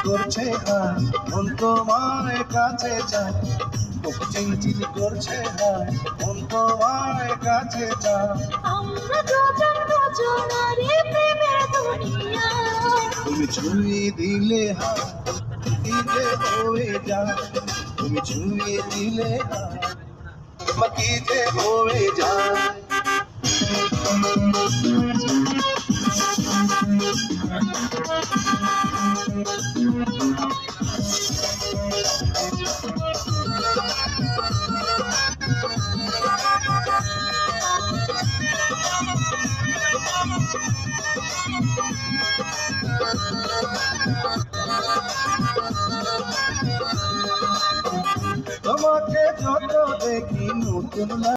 করছে হায়, মন তোমার কাছে চায়। বুক চিনচিন করছে হায়, মন তোমার কাছে চায়। আমরা দুজন দুজনারই প্রেমের দুনিয়া। তুমি ছুঁয়ে দিলে হায়, কি যে হয়ে যায়। তুমি ছুঁয়ে দিলে হায়, কি যে হয়ে যায়। তোমাকে যত দেখি নতুন